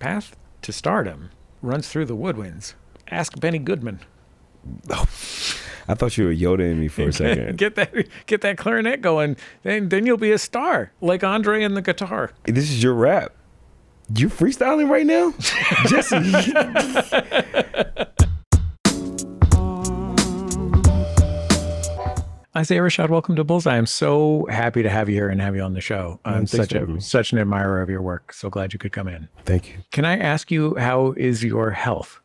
path to stardom runs through the woodwinds. Ask Benny Goodman. Oh, I thought you were Yoda in me for a second. Get that clarinet going, then you'll be a star, like Andre and the guitar. This is your rap. You freestyling right now? Jesse. Isaiah Rashad, welcome to Bullseye. I'm so happy to have you here and have you on the show. I'm such an admirer of your work. So glad you could come in. Thank you. Can I ask you, how is your health?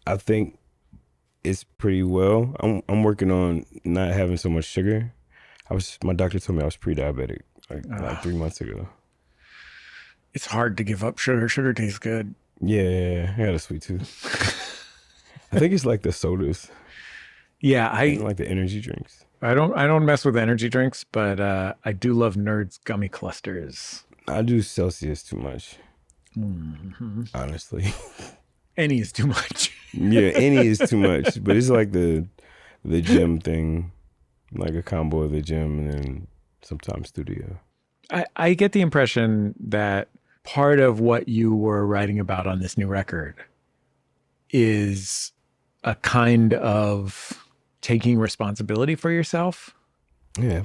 I think it's pretty well. I'm working on not having so much sugar. My doctor told me I was pre-diabetic like 3 months ago. It's hard to give up sugar. Sugar tastes good. Yeah, I got a sweet tooth. I think it's like the sodas. Yeah, I like the energy drinks. I don't mess with energy drinks, but I do love Nerds gummy clusters. I do Celsius too much. Mm-hmm. Honestly. Any is too much. Yeah, any is too much. But it's like the gym thing, like a combo of the gym and then sometimes studio. I get the impression that part of what you were writing about on this new record is a kind of taking responsibility for yourself. Yeah,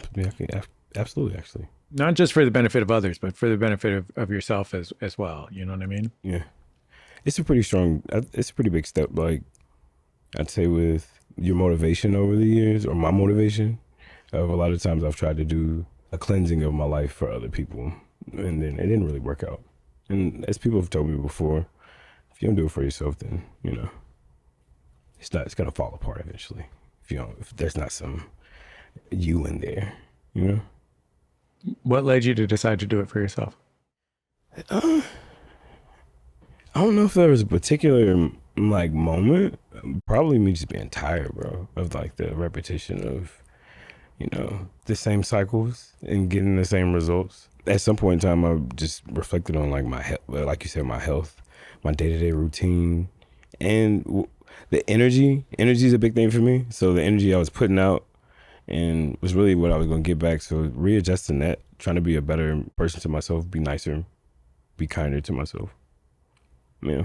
absolutely, actually. Not just for the benefit of others, but for the benefit of yourself as well. You know what I mean? Yeah. It's a pretty big step. Like, I'd say with your motivation over the years, or my motivation, a lot of times I've tried to do a cleansing of my life for other people, and then it didn't really work out. And as people have told me before, if you don't do it for yourself, then, it's going to fall apart eventually. If there's not some you in there, What led you to decide to do it for yourself? I don't know if there was a particular moment. Probably me just being tired, bro, of like the repetition of, the same cycles and getting the same results. At some point in time, I just reflected on like my health, like you said, my health, my day-to-day routine, and the energy. Energy is a big thing for me. So the energy I was putting out and was really what I was going to get back. So readjusting that, trying to be a better person to myself, be nicer, be kinder to myself. Yeah,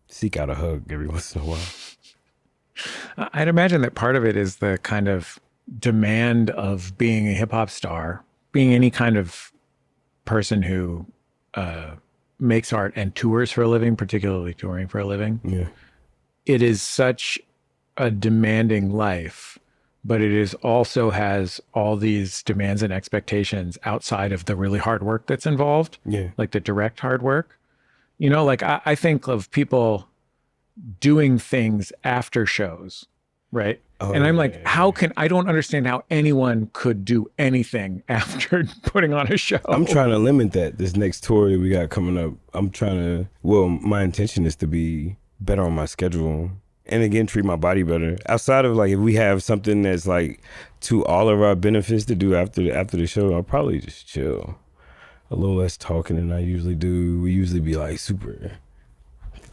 seek out a hug every once in a while. I'd imagine that part of it is the kind of demand of being a hip hop star, being any kind of person who makes art and tours for a living, particularly touring for a living. Yeah. It is such a demanding life, but it is also has all these demands and expectations outside of the really hard work that's involved. Yeah. Like the direct hard work. Like I think of people doing things after shows, right? Oh, and I'm like, I don't understand how anyone could do anything after putting on a show. I'm trying to limit that this next tour that we got coming up. My intention is to be better on my schedule and again, treat my body better. Outside of like, if we have something that's like to all of our benefits to do after the show, I'll probably just chill. A little less talking than I usually do. We usually be like super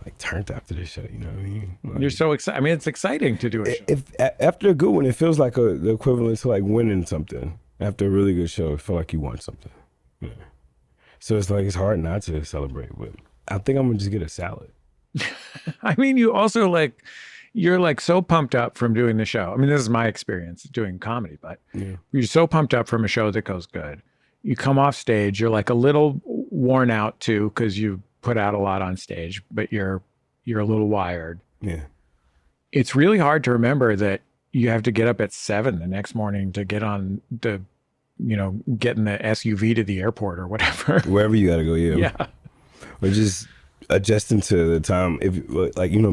like turned after the show, you know what I mean? Like, you're so excited. I mean, it's exciting to do a show. After a good one, it feels like the equivalent to like winning something. After a really good show, it feels like you won something. Yeah. So it's like, it's hard not to celebrate, but I think I'm gonna just get a salad. I mean, you also you're like so pumped up from doing the show. I mean, this is my experience doing comedy, but you're so pumped up from a show that goes good. You come off stage, you're like a little worn out too, because you put out a lot on stage, but you're a little wired. Yeah. It's really hard to remember that you have to get up at 7 the next morning to get on the, get in the SUV to the airport or whatever. Wherever you gotta go, yeah. Yeah. Or just adjusting to the time. If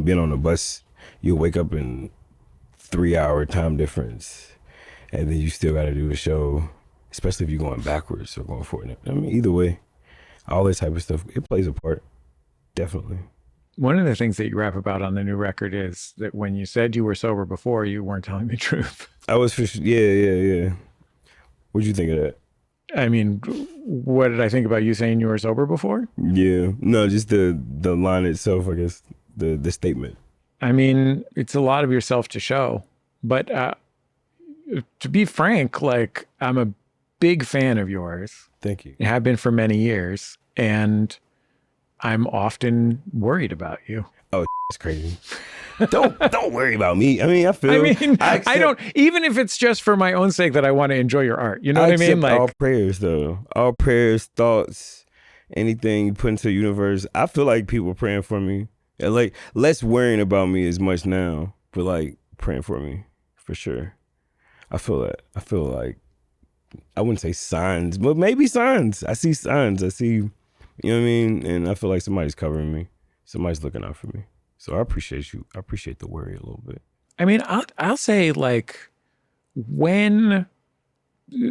being on the bus, you'll wake up in 3-hour time difference, and then you still gotta do a show, especially if you're going backwards or going forward. I mean, either way, all this type of stuff, it plays a part, definitely. One of the things that you rap about on the new record is that when you said you were sober before, you weren't telling the truth. I was for sure. Yeah. What'd you think of that? I mean, what did I think about you saying you were sober before? Yeah, no, just the line itself, I guess, the statement. I mean, it's a lot of yourself to show, but to be frank, like, I'm a big fan of yours. Thank you. I have been for many years, and I'm often worried about you. Oh, that's crazy. Don't worry about me. I mean, I don't, even if it's just for my own sake that I want to enjoy your art. You know what I mean? Like all prayers, though. All prayers, thoughts, anything you put into the universe. I feel like people are praying for me. And like less worrying about me as much now, but like praying for me for sure. I feel that. I feel like I wouldn't say signs, but maybe signs. I see signs. I see, you know what I mean? And I feel like somebody's covering me. Somebody's looking out for me. So I appreciate you. I appreciate the worry a little bit. I mean, I'll say like when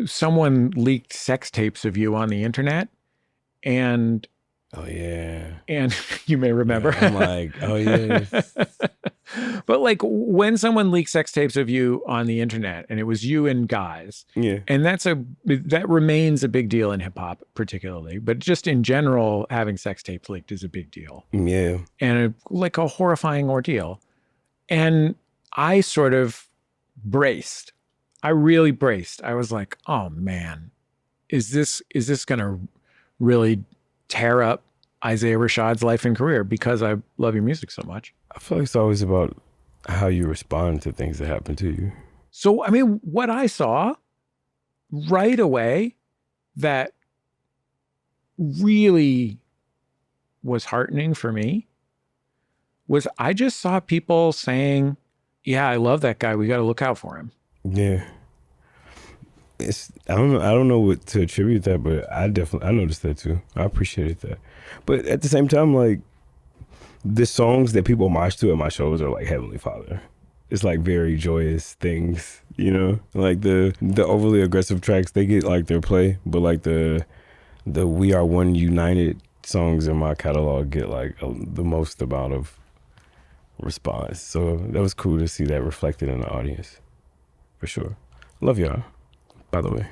someone leaked sex tapes of you on the internet and oh yeah, and you may remember. Yeah, I'm like, oh yes. But like when someone leaks sex tapes of you on the internet and it was you and guys, yeah, and that remains a big deal in hip hop particularly, but just in general, having sex tapes leaked is a big deal. Yeah, and like a horrifying ordeal. And I sort of braced. I really braced. I was like, oh man, is this going to really tear up Isaiah Rashad's life and career because I love your music so much? I feel like it's always about how you respond to things that happen to you. So, I mean, what I saw right away that really was heartening for me was I just saw people saying, yeah, I love that guy. We got to look out for him. Yeah. I don't know what to attribute that, but I noticed that too. I appreciated that. But at the same time, like, the songs that people march to at my shows are like Heavenly Father. It's like very joyous things, you know? Like the overly aggressive tracks, they get like their play, but like the We Are One United songs in my catalog get like the most amount of response. So that was cool to see that reflected in the audience, for sure. Love y'all, by the way.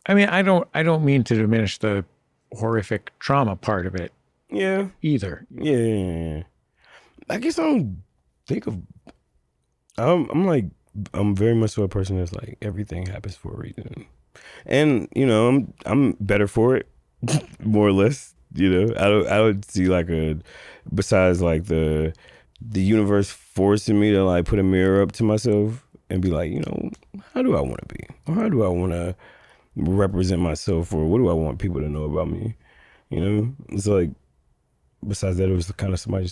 I mean, I don't mean to diminish the horrific trauma part of it. Yeah. Either. Yeah. I guess I don't think of. I'm very much so a person that's like everything happens for a reason, and you know I'm better for it, more or less. You know, I would see like besides like the universe forcing me to like put a mirror up to myself and be like, you know, how do I want to be, or how do I want to represent myself, or what do I want people to know about me? You know, it's like. Besides that, it was kind of somebody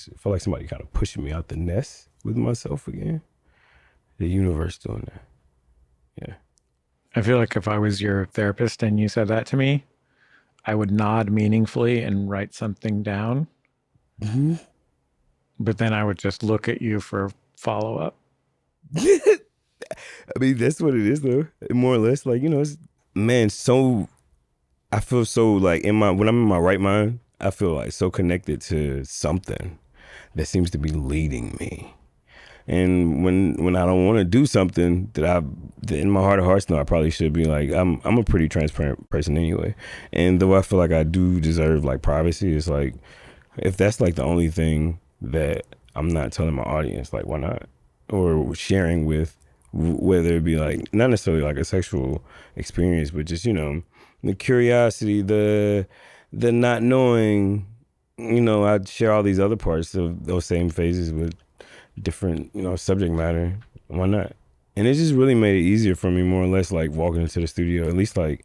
kind of pushing me out the nest with myself again. The universe doing that. Yeah. I feel like if I was your therapist and you said that to me, I would nod meaningfully and write something down. Mm-hmm. But then I would just look at you for follow-up. I mean, that's what it is, though. More or less, like, you know, I feel so like when I'm in my right mind, I feel like so connected to something that seems to be leading me. And when I don't want to do something that in my heart of hearts know I probably should be, like, I'm a pretty transparent person anyway. And though I feel like I do deserve like privacy, it's like, if that's like the only thing that I'm not telling my audience, like, why not? Or sharing with, whether it be like not necessarily like a sexual experience, but just, you know, the curiosity, the not knowing, you know, I'd share all these other parts of those same phases with different, you know, subject matter. Why not? And it just really made it easier for me, more or less, like walking into the studio, at least like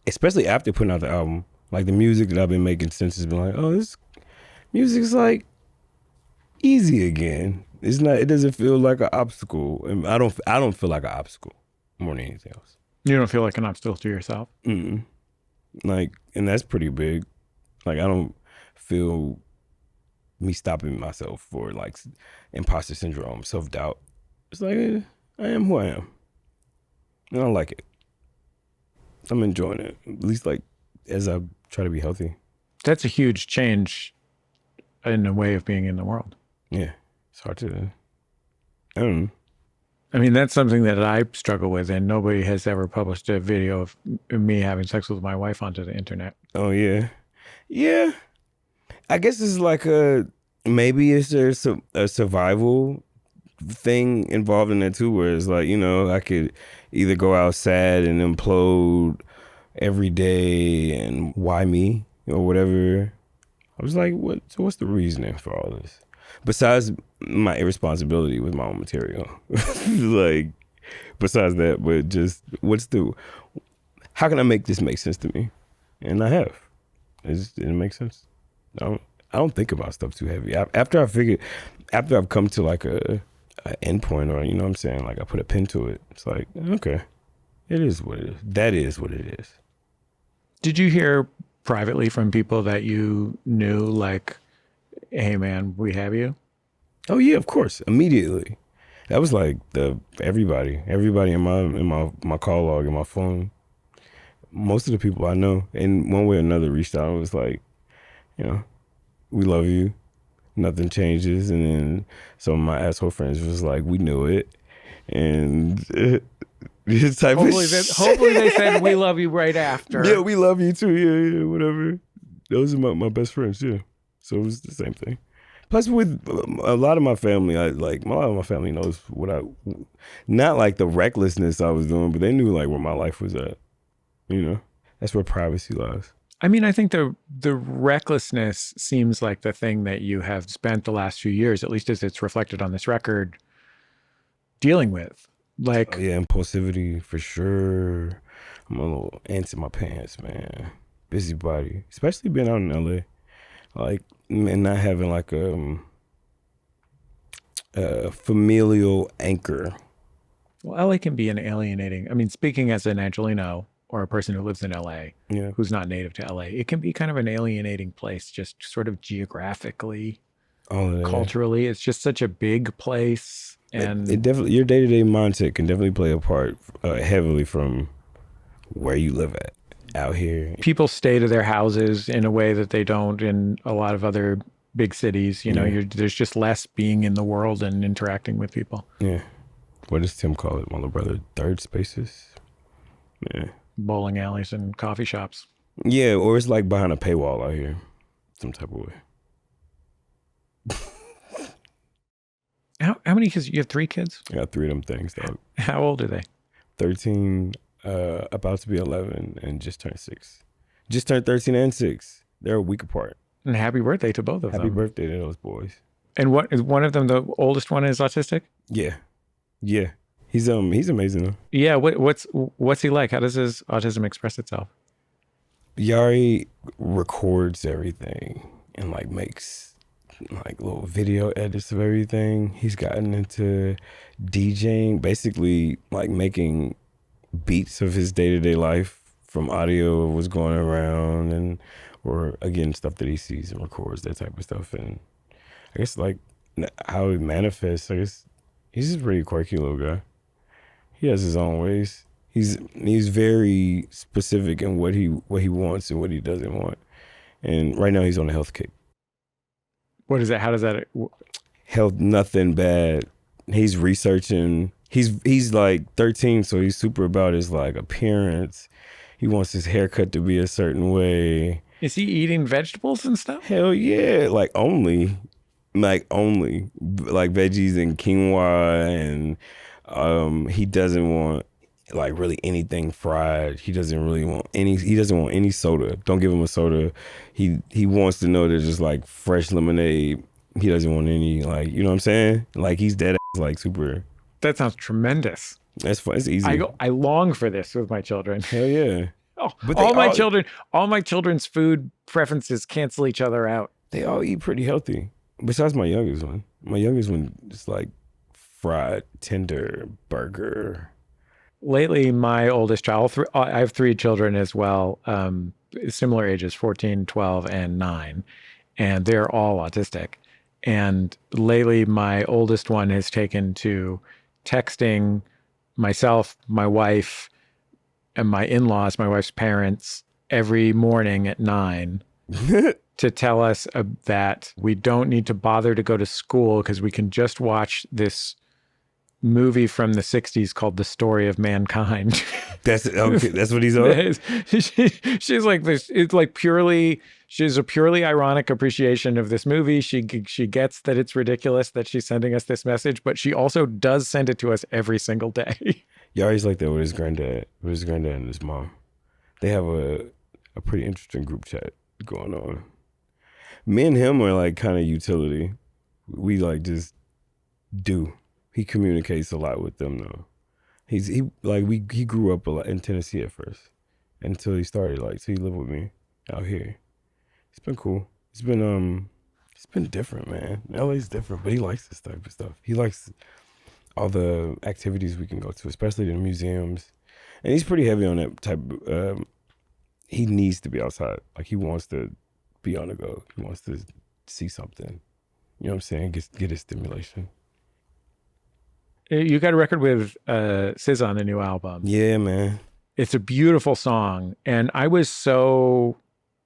especially after putting out the album, like the music that I've been making since has been like, oh, this music's like easy again. It doesn't feel like an obstacle. And I don't feel like an obstacle more than anything else. You don't feel like an obstacle to yourself? Mm-mm. Like, and that's pretty big. Like, I don't feel me stopping myself for like imposter syndrome, self-doubt. It's like, I am who I am. And I like it. I'm enjoying it, at least like as I try to be healthy. That's a huge change in a way of being in the world. Yeah, it's hard to, I don't know. I mean, that's something that I struggle with, and nobody has ever published a video of me having sex with my wife onto the internet. Oh, yeah. Yeah. I guess it's like maybe it's there's a survival thing involved in it too, where it's like, you know, I could either go out sad and implode every day and why me? or whatever. I was like, what? So what's the reasoning for all this? Besides my irresponsibility with my own material, like besides that, but just how can I make this make sense to me? And I have. It makes sense. I don't think about stuff too heavy. After I've come to like a endpoint, or you know what I'm saying, like I put a pin to it. It's like, okay, it is what it is. That is what it is. Did you hear privately from people that you knew, like, hey man, we have you? Oh yeah, of course. Immediately. That was like everybody in my call log in my phone. Most of the people I know, in one way or another, reached out and was like, you know, we love you. Nothing changes. And then some of my asshole friends was like, we knew it. And this type hopefully they said we love you right after. Yeah, we love you too. Yeah, whatever. Those are my best friends, yeah. So it was the same thing. Plus, with a lot of my family, a lot of my family knows not like the recklessness I was doing, but they knew like where my life was at. You know, that's where privacy lies. I mean, I think the recklessness seems like the thing that you have spent the last few years, at least as it's reflected on this record, dealing with. Like, yeah, impulsivity for sure. I'm a little ants in my pants, man. Busybody, especially being out in LA, like, and not having like a familial anchor. Well, LA can be an alienating. I mean, speaking as an Angelino or a person who lives in LA, yeah, who's not native to LA, it can be kind of an alienating place, just sort of geographically, culturally. It's just such a big place. And it definitely, your day-to-day mindset can definitely play a part heavily from where you live at out here. People stay to their houses in a way that they don't in a lot of other big cities. You know, there's just less being in the world and interacting with people. Yeah. What does Tim call it? My little brother, third spaces? Yeah. Bowling alleys and coffee shops. Yeah, or it's like behind a paywall out here, some type of way. How many kids? You have 3 kids? I got 3 of them things, dog. How old are they? 13, about to be 11, and just turned 6. Just turned 13 and 6. They're a week apart. And happy birthday to both of them. Happy birthday to those boys. And what is one of them? The oldest one is autistic? Yeah. Yeah. He's amazing though. Yeah, what's he like? How does his autism express itself? Yari records everything and like makes like little video edits of everything. He's gotten into DJing, basically like making beats of his day-to-day life from audio of what's going around, and or again stuff that he sees and records, that type of stuff. And I guess like how it manifests, I guess he's just a pretty quirky little guy. He has his own ways. He's very specific in what he wants and what he doesn't want. And right now he's on a health kick. What is that? How does that? Health, nothing bad. He's researching. He's like 13, so he's super about his like appearance. He wants his haircut to be a certain way. Is he eating vegetables and stuff? Hell yeah, like only like veggies and quinoa, and he doesn't want like really anything fried. He doesn't want any soda. Don't give him a soda. He wants to know there's just like fresh lemonade. He doesn't want any, like, you know what I'm saying? Like he's dead ass, like super. That sounds tremendous. That's fun. It's easy. I long for this with my children. Hell yeah. Oh, but all my children's food preferences cancel each other out. They all eat pretty healthy. Besides my youngest one. My youngest one is like fried, tender, burger. Lately, my oldest child, I have 3 children as well, similar ages, 14, 12, and 9, and they're all autistic. And lately, my oldest one has taken to texting myself, my wife, and my in-laws, my wife's parents, every morning at 9 to tell us that we don't need to bother to go to school because we can just watch this movie from the 60s called The Story of Mankind. That's okay. That's what he's on. She's like this. It's like she's a purely ironic appreciation of this movie. She gets that it's ridiculous that she's sending us this message, but she also does send it to us every single day. Yari's like that with his granddad and his mom. They have a pretty interesting group chat. going on. Me and him are like kind of utility. We like just do. He communicates a lot with them though. He grew up a lot in Tennessee at first until he started so he lived with me out here. It's been cool. It's been different, man. LA's different, but he likes this type of stuff. He likes all the activities we can go to, especially the museums. And he's pretty heavy on that type. He needs to be outside. Like he wants to be on the go. He wants to see something. You know what I'm saying? Get his stimulation. You got a record with SZA on the new album. Yeah, man. It's a beautiful song. And I was so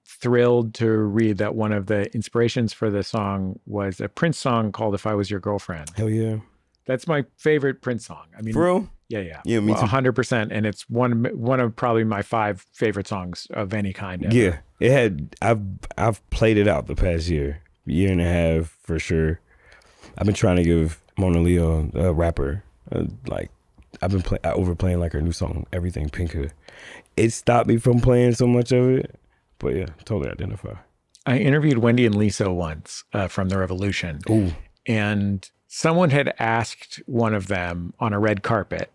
thrilled to read that one of the inspirations for the song was a Prince song called If I Was Your Girlfriend. Hell yeah. That's my favorite Prince song. I mean, for real? Yeah. Yeah, me too. 100%. And it's one of probably my 5 favorite songs of any kind ever. Yeah. I've played it out the past year and a half for sure. I've been trying to give Mona Leo, a rapper, I've been overplaying like her new song, Everything Pinker. It stopped me from playing so much of it, but yeah, totally identify. I interviewed Wendy and Lisa once from The Revolution. Ooh. And someone had asked one of them on a red carpet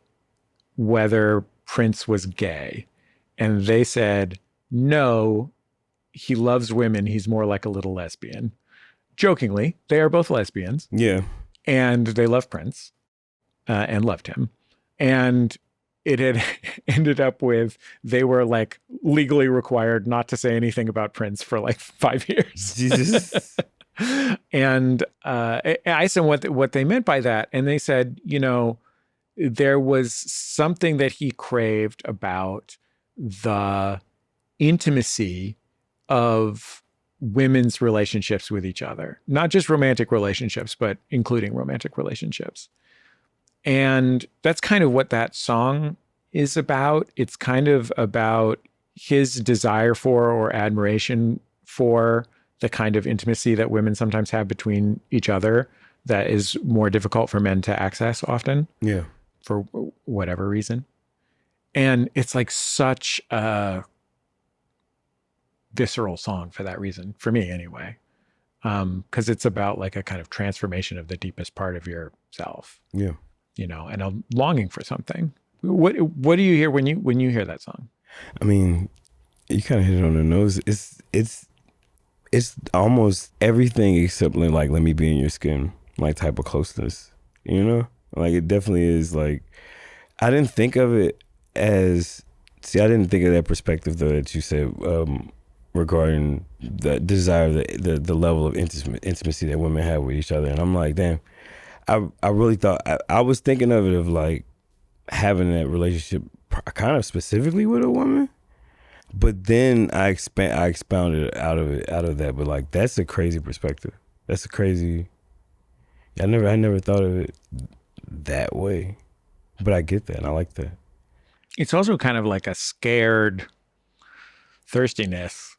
whether Prince was gay. And they said, no, he loves women. He's more like a little lesbian. Jokingly, they are both lesbians. Yeah. And they love Prince and loved him. And it had ended up with, they were like legally required not to say anything about Prince for like 5 years. Jesus. And I asked them what they meant by that. And they said, there was something that he craved about the intimacy of women's relationships with each other, not just romantic relationships, but including romantic relationships. And that's kind of what that song is about. It's kind of about his desire for or admiration for the kind of intimacy that women sometimes have between each other that is more difficult for men to access often. Yeah. For whatever reason. And it's like such a visceral song for that reason, for me anyway. Because it's about like a kind of transformation of the deepest part of yourself. Yeah. And a longing for something. What do you hear when you hear that song? I mean, you kind of hit it on the nose. It's almost everything except like let me be in your skin, like type of closeness. Like it definitely is like, I didn't think of it as, I didn't think of that perspective though that you said regarding the desire, the level of intimacy that women have with each other. And I'm like, damn, I really thought, I was thinking of it of like having that relationship kind of specifically with a woman. But then I expounded out of that. But like, that's a crazy perspective. That's a crazy, I never thought of it that way, but I get that and I like that. It's also kind of like a scared thirstiness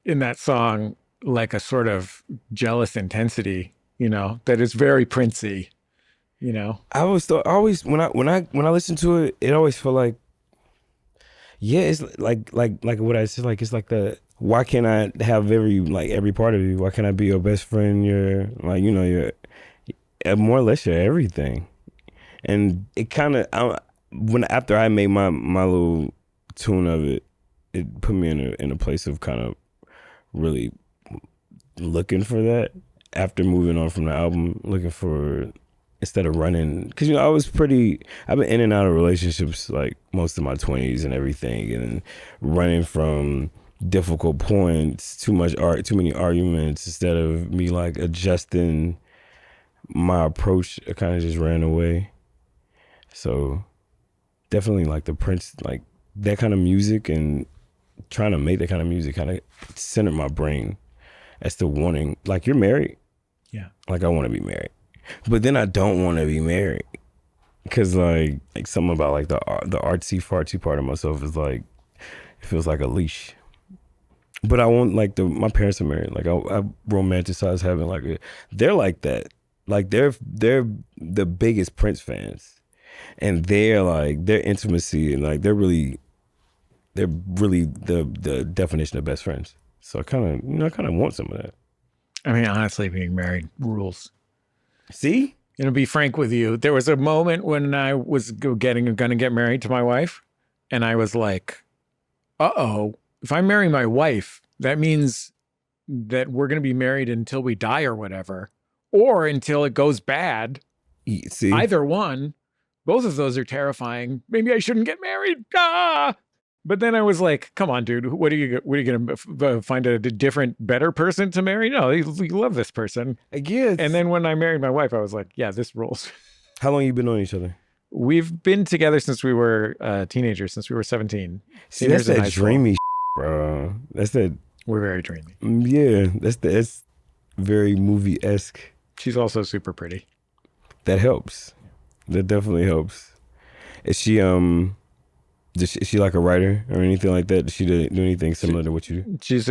in that song, like a sort of jealous intensity, that is very Princey, I always when I listen to it, it always felt like, yeah, it's like what I said, like it's like why can't I have every part of you? Why can't I be your best friend? You're like, you're more or less your everything. And it kind of, after I made my little tune of it, it put me in a place of kind of really looking for that. After moving on from the album, looking for, instead of running, because I've been in and out of relationships like most of my 20s and everything, and running from difficult points, too many arguments, instead of me like adjusting my approach, I kind of just ran away. So definitely like the Prince, like that kind of music, and trying to make that kind of music kind of centered my brain as to wanting, like, you're married. Yeah. Like I want to be married, but then I don't want to be married because like something about like the artsy fartsy part of myself is like, it feels like a leash. But I want, like, my parents are married. Like I romanticize having like they're like that. Like they're the biggest Prince fans, and they're like, their intimacy and like they're really the definition of best friends. So I kind of want some of that. I mean, honestly, being married rules. See? To be frank with you, there was a moment when I was going to get married to my wife, and I was like, uh-oh, if I marry my wife, that means that we're going to be married until we die or whatever, or until it goes bad. See? Either one. Both of those are terrifying. Maybe I shouldn't get married. Ah! But then I was like, come on, dude, what are you going to find a different, better person to marry? No, you love this person. I guess. And then when I married my wife, I was like, yeah, this rules. How long you been on each other? We've been together since we were teenagers, since we were 17. See, that's that dreamy bro. That's that. We're very dreamy. Yeah, that's very movie-esque. She's also super pretty. That helps. That definitely helps. Is she is she like a writer or anything like that? Does she do anything similar to what you do? She's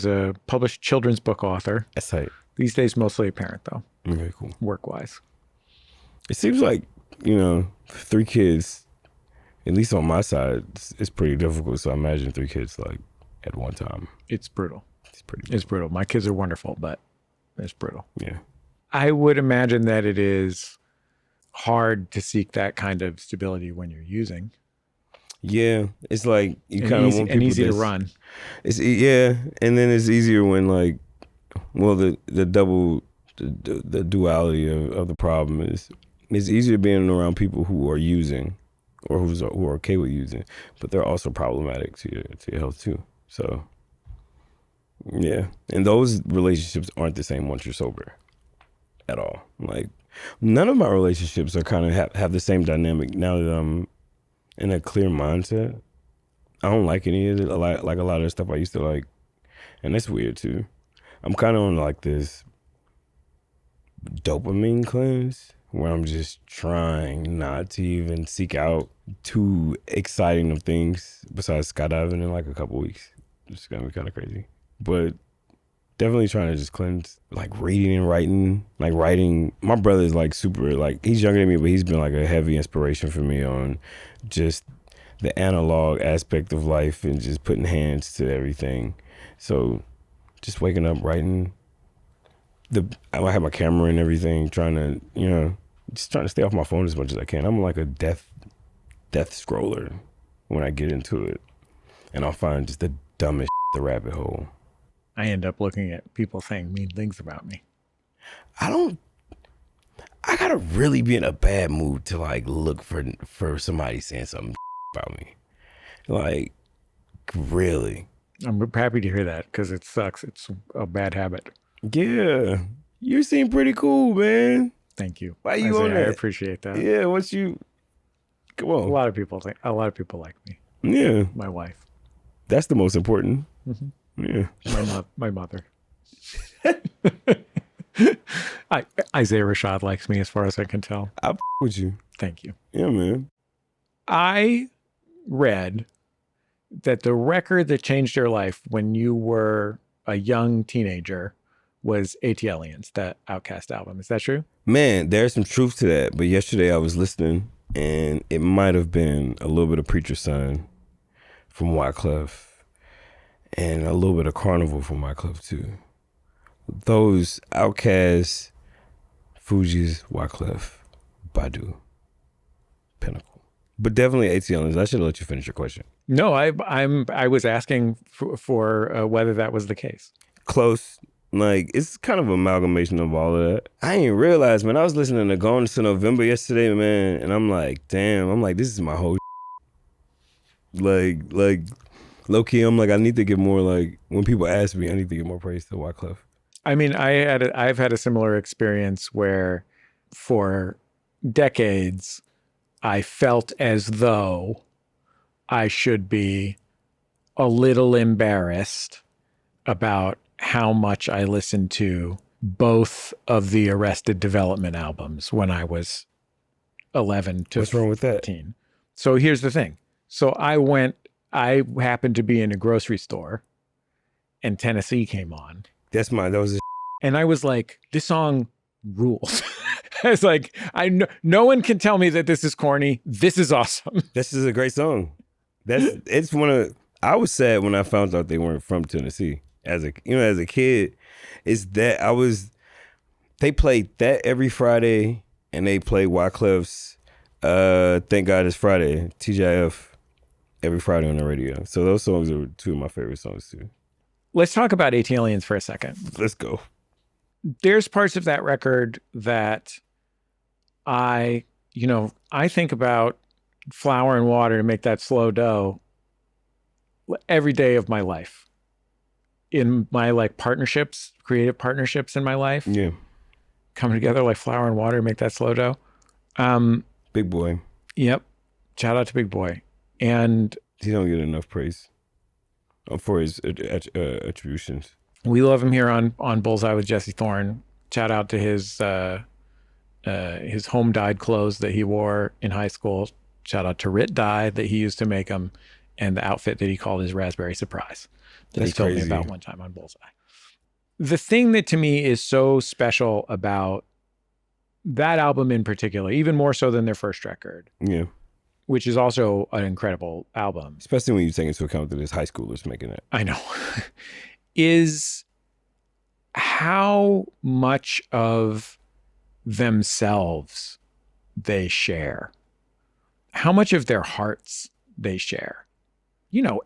a published children's book author. That's tight. These days, mostly a parent though. Very cool. Work-wise. It seems like, 3 kids, at least on my side, it's pretty difficult. So I imagine 3 kids like at one time. It's brutal. It's brutal. My kids are wonderful, but it's brutal. Yeah. I would imagine that it is hard to seek that kind of stability when you're using. Yeah, it's like you kind of want people easy to run. It's and then it's easier when the duality of the problem is it's easier being around people who are using or who are okay with using, but they're also problematic to your health too. So yeah, and those relationships aren't the same once you're sober at all. Like none of my relationships are kind of have the same dynamic now that I'm in a clear mindset. I don't like any of it. Like a lot of the stuff I used to like, and that's weird too. I'm kind of on like this dopamine cleanse where I'm just trying not to even seek out too exciting of things besides skydiving in like a couple weeks. It's gonna be kind of crazy, but definitely trying to just cleanse, like reading and writing. Like writing, my brother is like super, like he's younger than me, but he's been like a heavy inspiration for me on just the analog aspect of life and just putting hands to everything. So just waking up, writing. I have my camera and everything, trying to, just trying to stay off my phone as much as I can. I'm like a death scroller when I get into it. And I'll find just the dumbest the rabbit hole. I end up looking at people saying mean things about me. I gotta really be in a bad mood to like look for somebody saying something about me. Like, really. I'm happy to hear that because it sucks. It's a bad habit. Yeah. You seem pretty cool, man. Thank you. Why you on that? I appreciate that. Yeah, come on. A lot of people like me. Yeah. My wife. That's the most important. Mm-hmm. Yeah. My mother. Isaiah Rashad likes me as far as I can tell. I with you. Thank you. Yeah, man. I read that the record that changed your life when you were a young teenager was ATLiens, that Outkast album. Is that true? Man, there's some truth to that. But yesterday I was listening and it might have been a little bit of Preacher's Son from Wyclef and a little bit of Carnival from Wyclef too. Those Outkast, Fugees, Wyclef, Badu, Pinnacle. But definitely ATLiens. I should have let you finish your question. No, I was asking for whether that was the case. Close. Like, it's kind of an amalgamation of all of that. I didn't realize, man, I was listening to Gone to November yesterday, man, and I'm like, damn, this is my whole like low-key, I'm like, I need to get more, like, when people ask me, I need to get more praise to Wyclef. I mean, I've had a similar experience where for decades, I felt as though I should be a little embarrassed about how much I listened to both of the Arrested Development albums when I was 11 to 15. What's wrong with that? So here's the thing. So I happened to be in a grocery store and Tennessee came on. And I was like, this song rules. I was like, no one can tell me that this is corny. This is awesome. This is a great song. It's one of I was sad when I found out they weren't from Tennessee. As a kid, they played that every Friday, and they played Wyclef's Thank God It's Friday, TGIF, every Friday on the radio. So those songs are two of my favorite songs too. Let's talk about ATLiens for a second. Let's go. There's parts of that record that I think about flour and water to make that slow dough every day of my life. In my partnerships, creative partnerships in my life. Yeah. Coming together like flour and water to make that slow dough. Big Boy. Yep. Shout out to Big Boy. And he don't get enough praise for his attributions. We love him here on Bullseye with Jesse Thorn. Shout out to his home dyed clothes that he wore in high school. Shout out to Rit dye that he used to make them, and the outfit that he called his Raspberry Surprise that he told me about one time on Bullseye. The thing that to me is so special about that album in particular, even more so than their first record, which is also an incredible album, especially when you take into account that it's high schoolers making it. I know, is how much of themselves they share, how much of their hearts they share.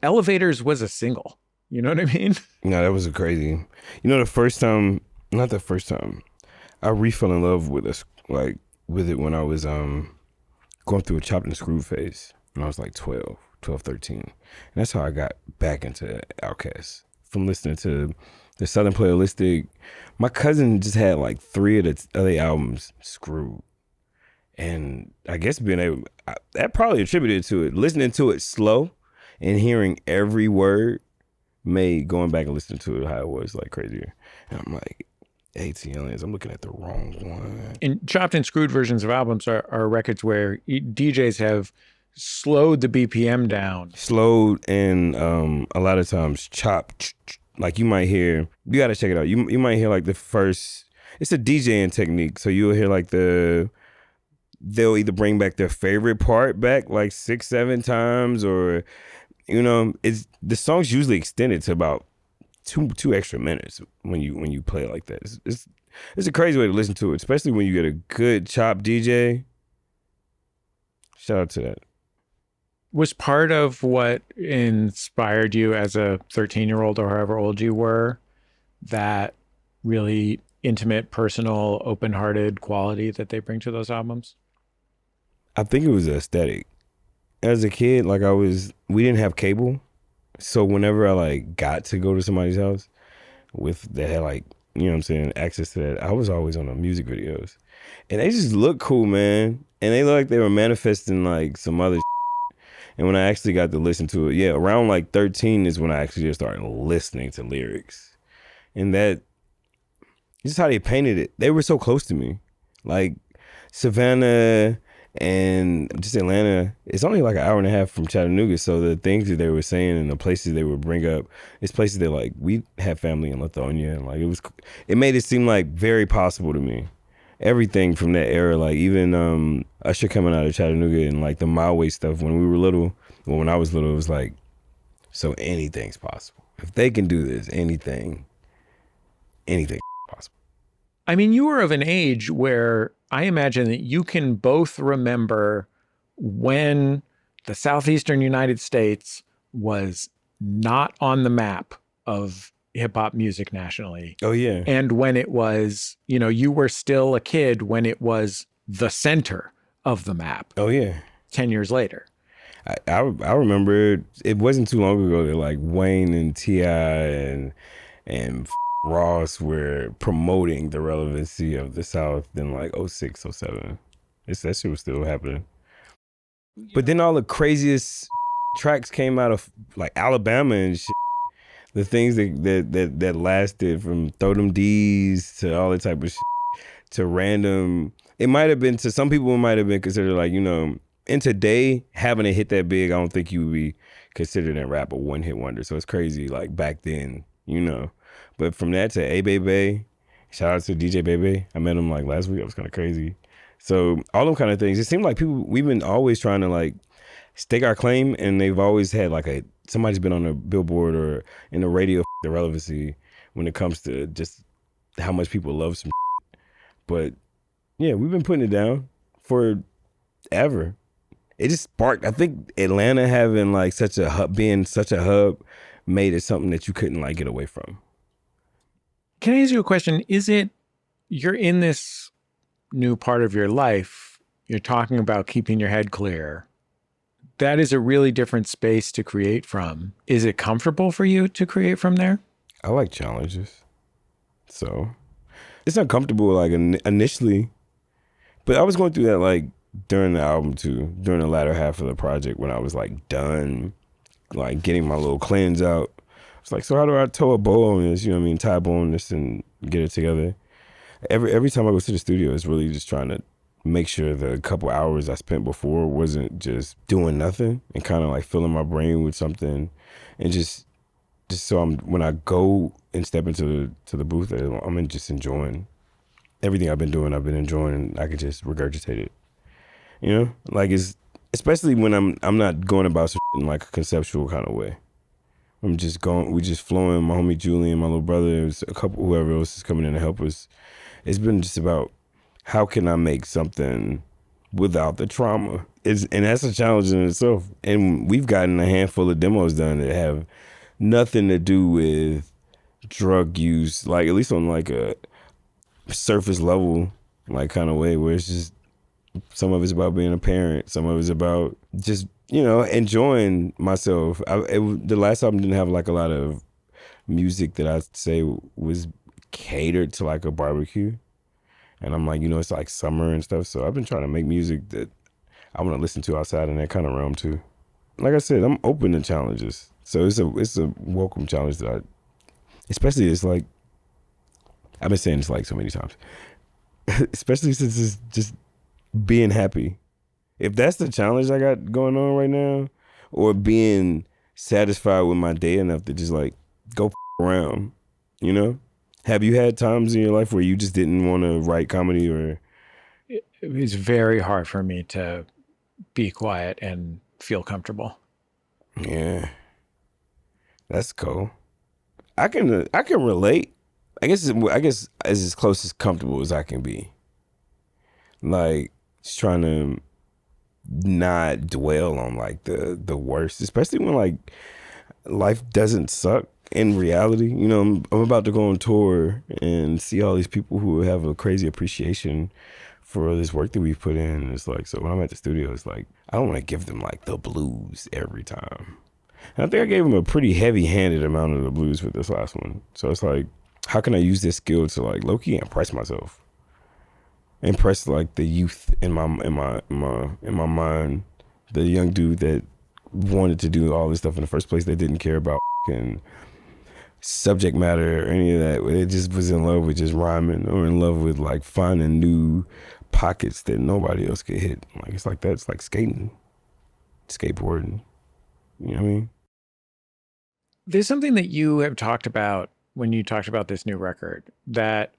Elevators was a single. You know what I mean? No, that was crazy. Not the first time, I fell in love with it when I was going through a chopped and screwed phase when I was like 12, 13. And that's how I got back into Outkast, from listening to the Southern Playalistic. My cousin just had like 3 of the other albums screwed. And I guess that probably attributed to it. Listening to it slow and hearing every word made going back and listening to it how it was like crazier. And I'm like, ATLiens, I'm looking at the wrong one. And chopped and screwed versions of albums are records where DJs have slowed the BPM down. Slowed and a lot of times chopped. Like you got to check it out. You might hear like the first, it's a DJing technique. So you'll hear like they'll either bring back their favorite part back like 6, 7 times, or it's the song's usually extended to about two extra minutes when you play it like that. It's a crazy way to listen to it, especially when you get a good chop DJ. Shout out to that. Was part of what inspired you as a 13-year-old or however old you were, that really intimate, personal, open-hearted quality that they bring to those albums? I think it was the aesthetic. As a kid, we didn't have cable. So whenever I got to go to somebody's house that had access to that, I was always on the music videos. And they just look cool, man. And they look like they were manifesting some other shit. And when I actually got to listen to it, around 13 is when I actually just started listening to lyrics. And that, just how they painted it. They were so close to me. Like Savannah and just Atlanta, it's only an hour and a half from Chattanooga. So the things that they were saying and the places they would bring up, it's places that we have family in Lithonia, and it made it seem very possible to me. Everything from that era, even Usher coming out of Chattanooga and the My Way stuff when we were little. Well, when I was little, it was so anything's possible. If they can do this, anything possible. I mean, you were of an age where I imagine that you can both remember when the southeastern United States was not on the map of hip hop music nationally. Oh, yeah. And when it was, you were still a kid when it was the center of the map. Oh, yeah. 10 years later. I remember it wasn't too long ago that Wayne and T.I. and Ross were promoting the relevancy of the South in 06, 07. That shit was still happening. But then all the craziest tracks came out of Alabama and shit. The things that lasted, from Throw Them D's to all that type of shit to random. It might have been, to some people, it might have been considered and today, having a hit that big, I don't think you would be considered in rap a one-hit wonder. So it's crazy, back then, But from that to A Bebe, shout out to DJ Bebe. I met him last week. It was kind of crazy. So all them kind of things. It seemed like we've been always trying to stake our claim, and they've always had like somebody's been on a billboard or in the radio the relevancy when it comes to just how much people love some shit. But yeah, we've been putting it down forever. It just sparked. I think Atlanta having like such a hub, being such a hub, made it something that you couldn't like get away from. Can I ask you a question? Is it, you're in this new part of your life, you're talking about keeping your head clear. That is a really different space to create from. Is it comfortable for you to create from there? I like challenges. So it's uncomfortable like initially, but I was going through that like during the album too, during the latter half of the project when I was like done, like getting my little cleanse out. It's like, so how do I toe a bow on this? You know what I mean? Tie a bow on this and get it together. Every time I go to the studio, it's really just trying to make sure the couple hours I spent before wasn't just doing nothing and kind of like filling my brain with something, and just so when I go and step into the booth, I'm just enjoying everything I've been doing. I've been enjoying, and I could just regurgitate it. You know, like especially when I'm not going about some in like a conceptual kind of way. We just flowing. My homie Julian, my little brother, a couple, whoever else is coming in to help us. It's been just about how can I make something without the trauma. And that's a challenge in itself. And we've gotten a handful of demos done that have nothing to do with drug use, like at least on like a surface level, like kind of way, where it's just some of it's about being a parent, some of it's about just, you know, enjoying myself. The last album didn't have like a lot of music that I'd say was catered to like a barbecue. And I'm like, you know, it's like summer and stuff. So I've been trying to make music that I want to listen to outside in that kind of realm too. Like I said, I'm open to challenges. So it's a welcome challenge that especially it's like, I've been saying this like so many times, especially since it's just being happy. If that's the challenge I got going on right now, or being satisfied with my day enough to just like go around, you know? Have you had times in your life where you just didn't want to write comedy? Or it was very hard for me to be quiet and feel comfortable. Yeah, that's cool. I can relate. I guess as close as comfortable as I can be. Like just trying to not dwell on like the worst, especially when like life doesn't suck in reality. You know, I'm about to go on tour and see all these people who have a crazy appreciation for this work that we've put in. And it's like, so when I'm at the studio, it's like, I don't want to give them like the blues every time. And I think I gave them a pretty heavy-handed amount of the blues with this last one. So it's like, how can I use this skill to like low-key impress myself? Impress like the youth in my mind, the young dude that wanted to do all this stuff in the first place, that didn't care about and subject matter or any of that. It just was in love with just rhyming, or in love with like finding new pockets that nobody else could hit. Like it's like that. It's like skating, skateboarding. You know what I mean? There's something that you have talked about when you talked about this new record that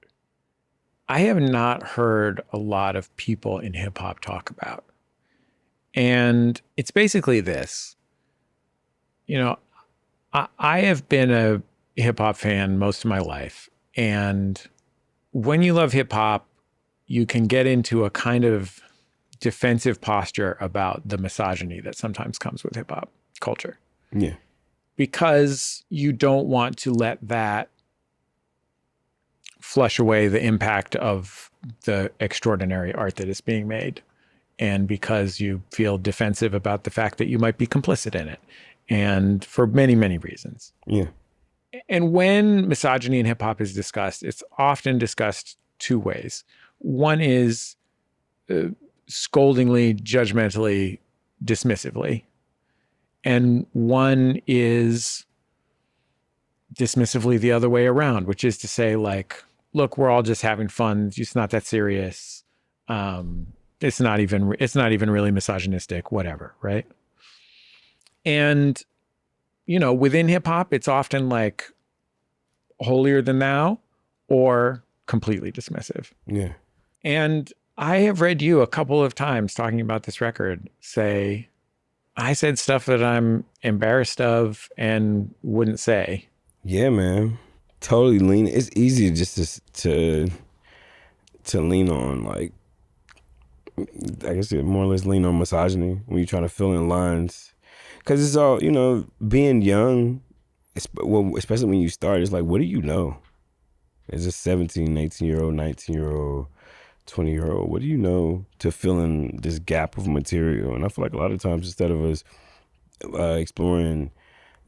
I have not heard a lot of people in hip hop talk about. And it's basically this. You know, I have been a hip hop fan most of my life. And when you love hip hop, you can get into a kind of defensive posture about the misogyny that sometimes comes with hip hop culture. Yeah. Because you don't want to let that flush away the impact of the extraordinary art that is being made. And because you feel defensive about the fact that you might be complicit in it. And for many, many reasons. Yeah. And when misogyny in hip hop is discussed, it's often discussed two ways. One is scoldingly, judgmentally, dismissively. And one is dismissively the other way around, which is to say, like, look, we're all just having fun. It's not that serious. It's not even really misogynistic, whatever, right? And, you know, within hip hop, it's often like holier than thou or completely dismissive. Yeah. And I have read you a couple of times talking about this record say, I said stuff that I'm embarrassed of and wouldn't say. Yeah, man. Totally lean. It's easy just to lean on, like, I guess it more or less lean on misogyny when you're trying to fill in lines. Because it's all, being young, especially when you start, it's like, what do you know? As a 17, 18-year-old, 19-year-old, 20-year-old, what do you know to fill in this gap of material? And I feel like a lot of times, instead of us exploring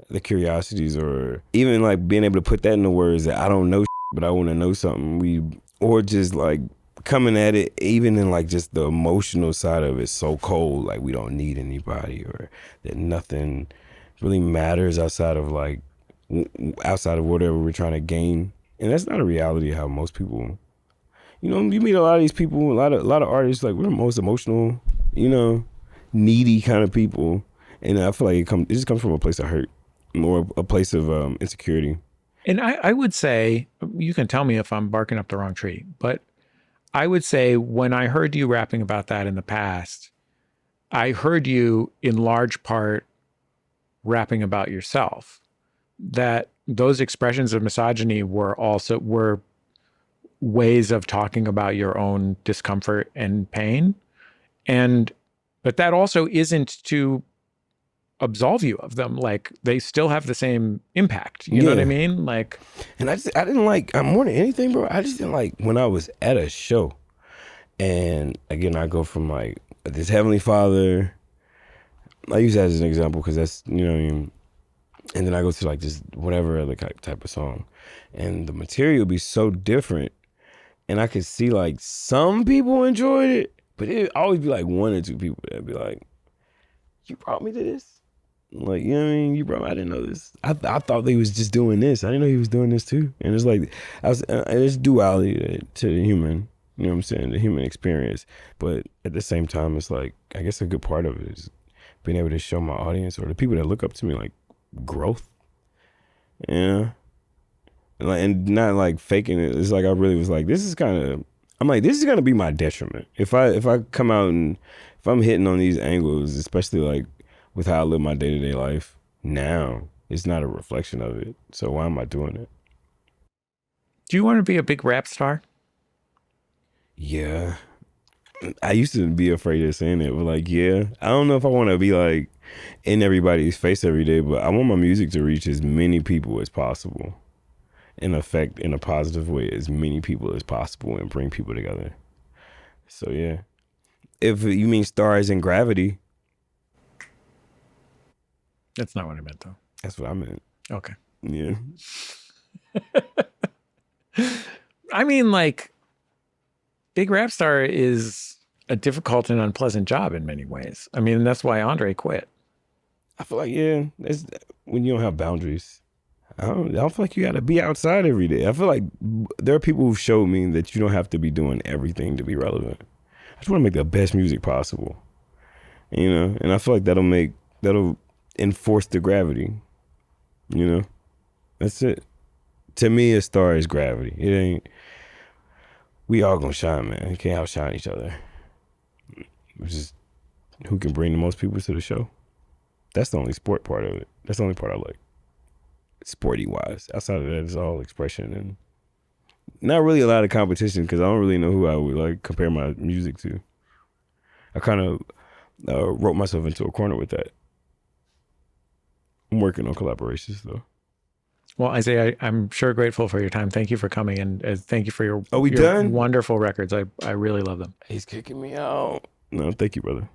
the curiosities, or even like being able to put that into words that I don't know, but I want to know something, or just like coming at it, even in like just the emotional side of it, so cold, like we don't need anybody, or that nothing really matters outside of whatever we're trying to gain. And that's not a reality of how most people, you meet a lot of these people, a lot of artists, like, we're the most emotional, needy kind of people. And I feel like it just comes from a place of hurt, more a place of insecurity. And I would say, you can tell me if I'm barking up the wrong tree, but I would say when I heard you rapping about that in the past, I heard you in large part rapping about yourself. That those expressions of misogyny were ways of talking about your own discomfort and pain. But that also isn't to absolve you of them. Like, they still have the same impact. You know what I mean? Like, and I didn't like, more than anything, bro, I just didn't like when I was at a show. And again, I go from like this Heavenly Father, I use that as an example because that's, what I mean? And then I go to like just whatever other type of song, and the material be so different. And I could see like some people enjoyed it, but it always be like one or two people that'd be like, "You brought me to this." Like, you know what I mean? I didn't know this. I thought they was just doing this. I didn't know he was doing this too. And it's like, there's duality to the human, you know what I'm saying? The human experience. But at the same time, it's like, I guess a good part of it is being able to show my audience or the people that look up to me like growth. Yeah. And not like faking it. It's like I really was like, this is gonna be my detriment. If I come out and if I'm hitting on these angles, especially like with how I live my day-to-day life now, it's not a reflection of it. So why am I doing it? do you want to be a big rap star? Yeah. I used to be afraid of saying it, but like, yeah. I don't know if I want to be like in everybody's face every day, but I want my music to reach as many people as possible and affect in a positive way as many people as possible and bring people together. So yeah. If you mean stars and gravity. That's not what I meant, though. That's what I meant. Okay. Yeah. I mean, like, big rap star is a difficult and unpleasant job in many ways. I mean, that's why Andre quit. I feel like, yeah, it's when you don't have boundaries. I don't feel like you got to be outside every day. I feel like there are people who've showed me that you don't have to be doing everything to be relevant. I just want to make the best music possible, and I feel like that'll enforce the gravity, That's it. To me, a star is gravity. It ain't, we all gonna shine, man. You can't outshine each other. Which is who can bring the most people to the show. That's the only sport part of it. That's the only part I like. Sporty wise. Outside of that, it's all expression and not really a lot of competition because I don't really know who I would like compare my music to. I kind of wrote myself into a corner with that. I'm working on collaborations though. Well, Isaiah, I'm sure grateful for your time. Thank you for coming, and thank you for your done? wonderful records. I really love them. He's kicking me out. No, thank you, brother.